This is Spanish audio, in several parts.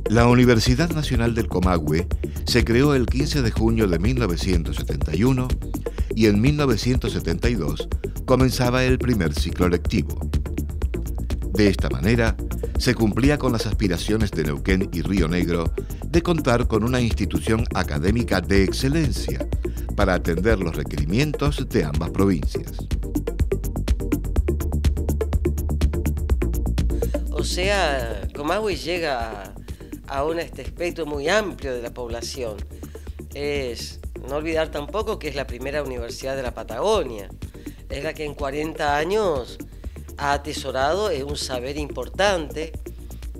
La Universidad Nacional del Comahue se creó el 15 de junio de 1971 y en 1972 comenzaba el primer ciclo lectivo. De esta manera, se cumplía con las aspiraciones de Neuquén y Río Negro de contar con una institución académica de excelencia para atender los requerimientos de ambas provincias. O sea, Comahue llega a un espectro muy amplio de la población. Es no olvidar tampoco que es la primera universidad de la Patagonia. Es la que en 40 años ha atesorado un saber importante,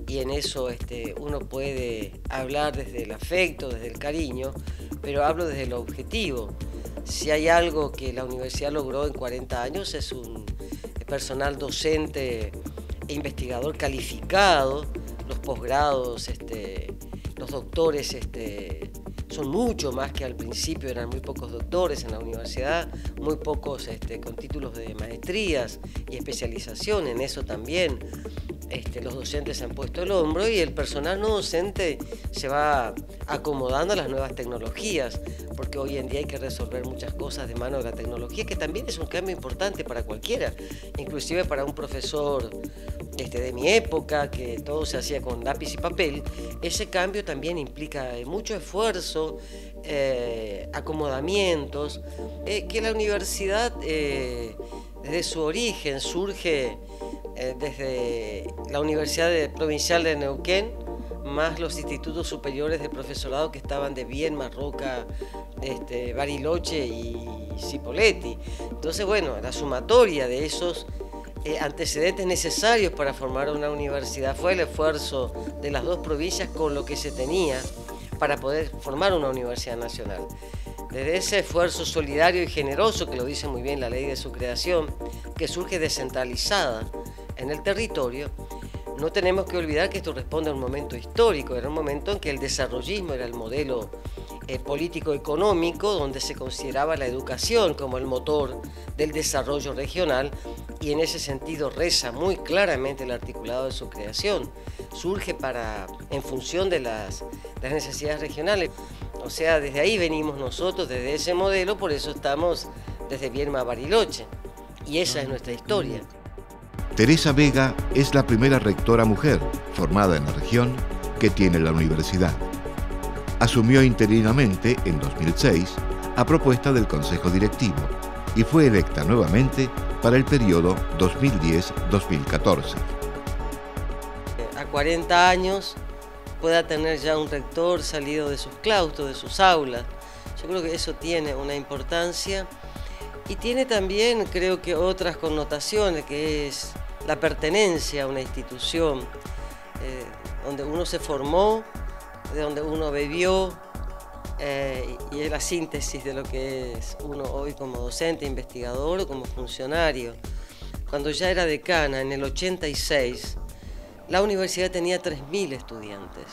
y en eso uno puede hablar desde el afecto, desde el cariño, pero hablo desde lo objetivo. Si hay algo que la universidad logró en 40 años es un personal docente e investigador calificado. Los posgrados, los doctores son mucho más que al principio. Eran muy pocos doctores en la universidad, muy pocos con títulos de maestrías y especialización. En eso también los docentes se han puesto el hombro, y el personal no docente se va acomodando a las nuevas tecnologías, porque hoy en día hay que resolver muchas cosas de mano de la tecnología, que también es un cambio importante para cualquiera, inclusive para un profesor de mi época, que todo se hacía con lápiz y papel. Ese cambio también implica mucho esfuerzo, acomodamientos, que la universidad desde su origen surge desde la Universidad Provincial de Neuquén, más los institutos superiores de profesorado que estaban de Viedma, Roca, Bariloche y Cipolletti. Entonces, bueno, la sumatoria de esos antecedentes necesarios para formar una universidad fue el esfuerzo de las dos provincias con lo que se tenía para poder formar una universidad nacional. Desde ese esfuerzo solidario y generoso, que lo dice muy bien la ley de su creación, que surge descentralizada en el territorio, no tenemos que olvidar que esto responde a un momento histórico. Era un momento en que el desarrollismo era el modelo político-económico, donde se consideraba la educación como el motor del desarrollo regional, y en ese sentido reza muy claramente el articulado de su creación. Surge en función de las necesidades regionales. O sea, desde ahí venimos nosotros, desde ese modelo, por eso estamos desde Viedma a Bariloche, y esa es nuestra historia. Teresa Vega es la primera rectora mujer formada en la región que tiene la universidad. Asumió interinamente en 2006 a propuesta del Consejo Directivo y fue electa nuevamente para el periodo 2010-2014. A 40 años pueda tener ya un rector salido de sus claustros, de sus aulas. Yo creo que eso tiene una importancia, y tiene también, creo que, otras connotaciones, que es la pertenencia a una institución donde uno se formó, de donde uno bebió, y es la síntesis de lo que es uno hoy como docente, investigador o como funcionario. Cuando ya era decana, en el 86, la universidad tenía 3.000 estudiantes.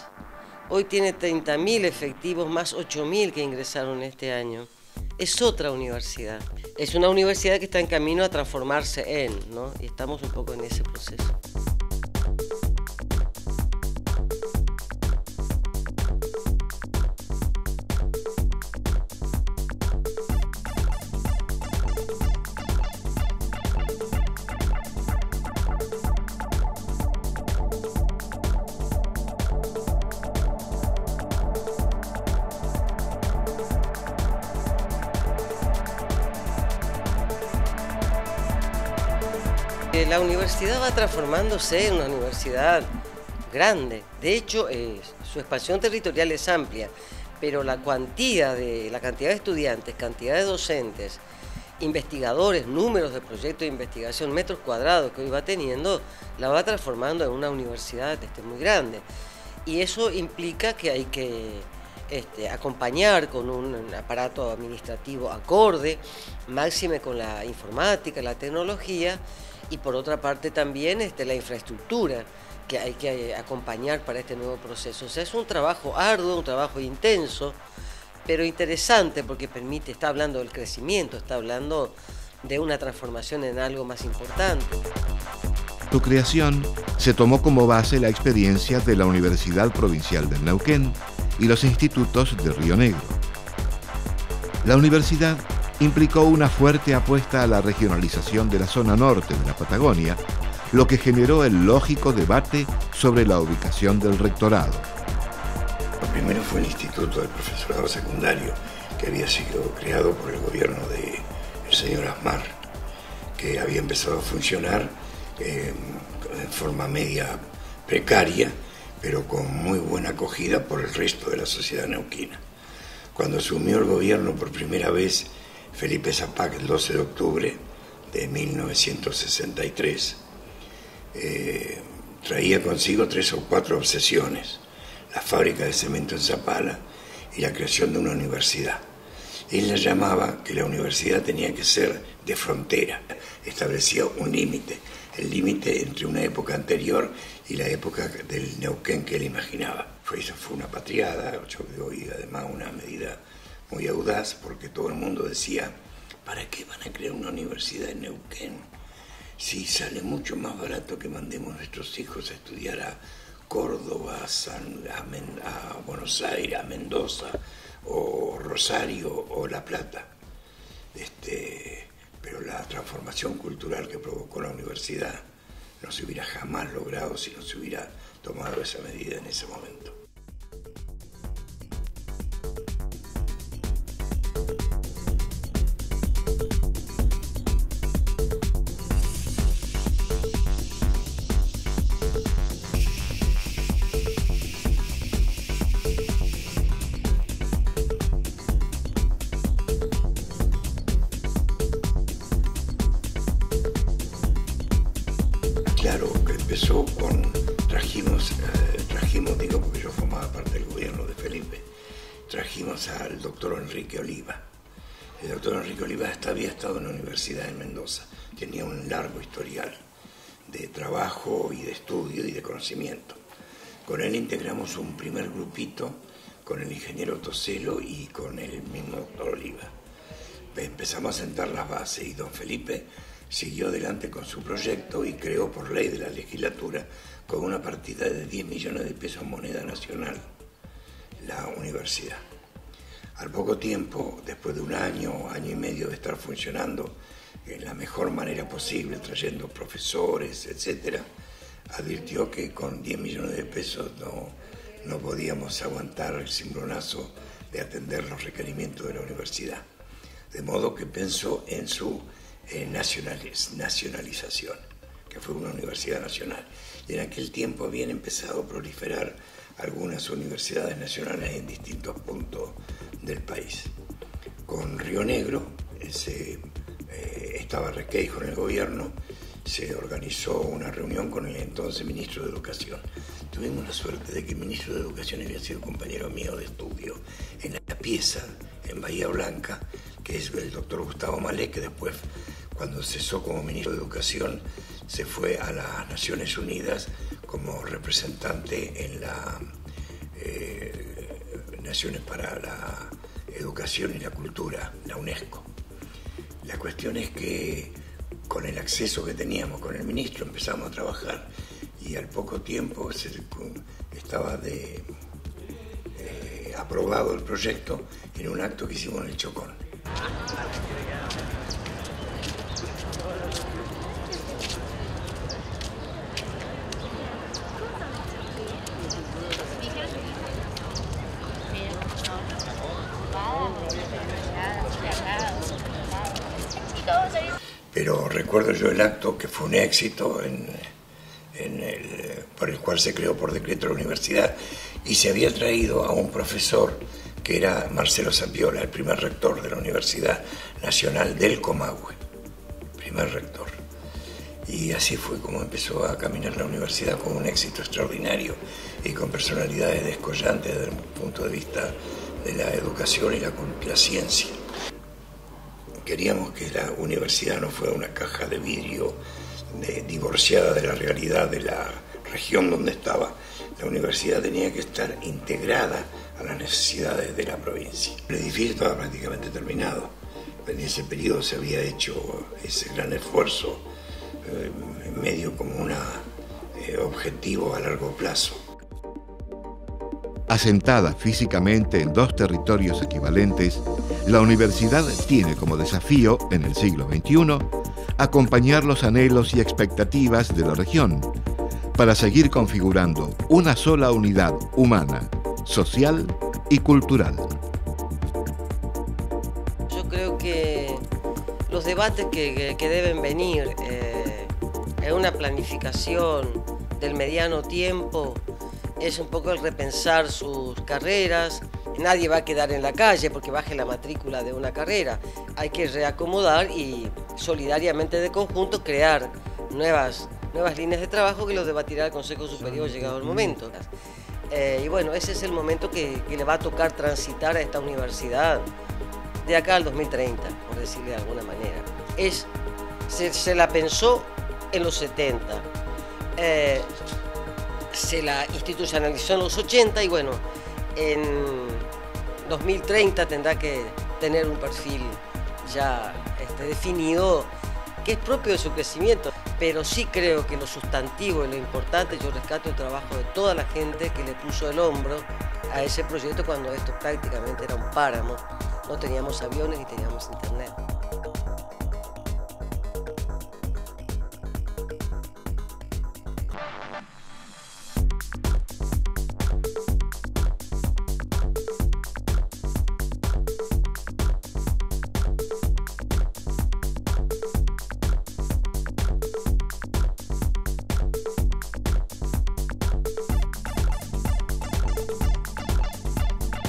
Hoy tiene 30.000 efectivos, más 8.000 que ingresaron este año. Es otra universidad. Es una universidad que está en camino a transformarse ¿no? Y estamos un poco en ese proceso. La universidad va transformándose en una universidad grande. De hecho, su expansión territorial es amplia, pero la cantidad de estudiantes, cantidad de docentes, investigadores, números de proyectos de investigación, metros cuadrados que hoy va teniendo, la va transformando en una universidad muy grande. Y eso implica que hay que acompañar con un aparato administrativo acorde, máxime con la informática, la tecnología, y por otra parte también la infraestructura que hay que acompañar para este nuevo proceso. O sea, es un trabajo arduo, un trabajo intenso, pero interesante, porque está hablando del crecimiento, está hablando de una transformación en algo más importante. Su creación se tomó como base la experiencia de la Universidad Provincial del Neuquén y los institutos de Río Negro. La universidad implicó una fuerte apuesta a la regionalización de la zona norte de la Patagonia, lo que generó el lógico debate sobre la ubicación del rectorado. Lo primero fue el Instituto del Profesorado Secundario, que había sido creado por el gobierno del señor Asmar, que había empezado a funcionar en forma media precaria, pero con muy buena acogida por el resto de la sociedad neuquina. Cuando asumió el gobierno por primera vez Felipe Zapac el 12 de octubre de 1963, traía consigo 3 o 4 obsesiones: la fábrica de cemento en Zapala y la creación de una universidad. Él la llamaba que la universidad tenía que ser de frontera, establecía un límite, el límite entre una época anterior y la época del Neuquén que él imaginaba. Eso fue una patriada, yo creo, y además una medida muy audaz, porque todo el mundo decía: ¿para qué van a crear una universidad en Neuquén? Si sale mucho más barato que mandemos a nuestros hijos a estudiar a Córdoba, a Buenos Aires, a Mendoza, o Rosario, o La Plata. Pero la transformación cultural que provocó la universidad no se hubiera jamás logrado si no se hubiera tomado esa medida en ese momento. Claro, empezó con, trajimos, digo porque yo formaba parte del gobierno de Felipe, trajimos al doctor Enrique Oliva. El doctor Enrique Oliva había estado en la Universidad de Mendoza, tenía un largo historial de trabajo y de estudio y de conocimiento. Con él integramos un primer grupito con el ingeniero Toselo y con el mismo doctor Oliva. Empezamos a sentar las bases y don Felipe siguió adelante con su proyecto y creó por ley de la legislatura, con una partida de 10 millones de pesos en moneda nacional, la universidad. Al poco tiempo, después de un año, año y medio de estar funcionando en la mejor manera posible, trayendo profesores, etc., advirtió que con 10 millones de pesos no podíamos aguantar el cimbronazo de atender los requerimientos de la universidad. De modo que pensó en su nacionalización, que fue una universidad nacional. Y en aquel tiempo habían empezado a proliferar algunas universidades nacionales en distintos puntos del país. Con Río Negro estaba Requeijo en el gobierno, se organizó una reunión con el entonces ministro de Educación. Tuvimos la suerte de que el ministro de Educación había sido compañero mío de estudio en la pieza, en Bahía Blanca, que es el doctor Gustavo Malek, que después, cuando cesó como ministro de Educación, se fue a las Naciones Unidas como representante en la Naciones para la Educación y la Cultura, la UNESCO. La cuestión es que con el acceso que teníamos con el ministro empezamos a trabajar y al poco tiempo estaba aprobado el proyecto en un acto que hicimos en el Chocón. Pero recuerdo yo el acto que fue un éxito por el cual se creó por decreto la universidad y se había traído a un profesor que era Marcelo Zapiola, el primer rector de la Universidad Nacional del Comahue, primer rector. Y así fue como empezó a caminar la universidad, con un éxito extraordinario y con personalidades descollantes desde el punto de vista de la educación y la ciencia. Queríamos que la universidad no fuera una caja de vidrio divorciada de la realidad de la región donde estaba. La universidad tenía que estar integrada a las necesidades de la provincia. El edificio estaba prácticamente terminado. En ese periodo se había hecho ese gran esfuerzo medio como un objetivo a largo plazo. Asentada físicamente en dos territorios equivalentes, la universidad tiene como desafío, en el siglo XXI, acompañar los anhelos y expectativas de la región para seguir configurando una sola unidad humana, social y cultural. Yo creo que los debates que deben venir en una planificación del mediano tiempo es un poco el repensar sus carreras. Nadie va a quedar en la calle porque baje la matrícula de una carrera. Hay que reacomodar y solidariamente de conjunto crear nuevas líneas de trabajo que los debatirá el Consejo Superior llegado el momento. Y bueno, ese es el momento que le va a tocar transitar a esta universidad de acá al 2030, por decirle de alguna manera. Se la pensó en los 70. Se la institucionalizó en los 80 y bueno, en 2030 tendrá que tener un perfil ya definido que es propio de su crecimiento. Pero sí creo que lo sustantivo y lo importante, yo rescato el trabajo de toda la gente que le puso el hombro a ese proyecto cuando esto prácticamente era un páramo. No teníamos aviones ni teníamos internet.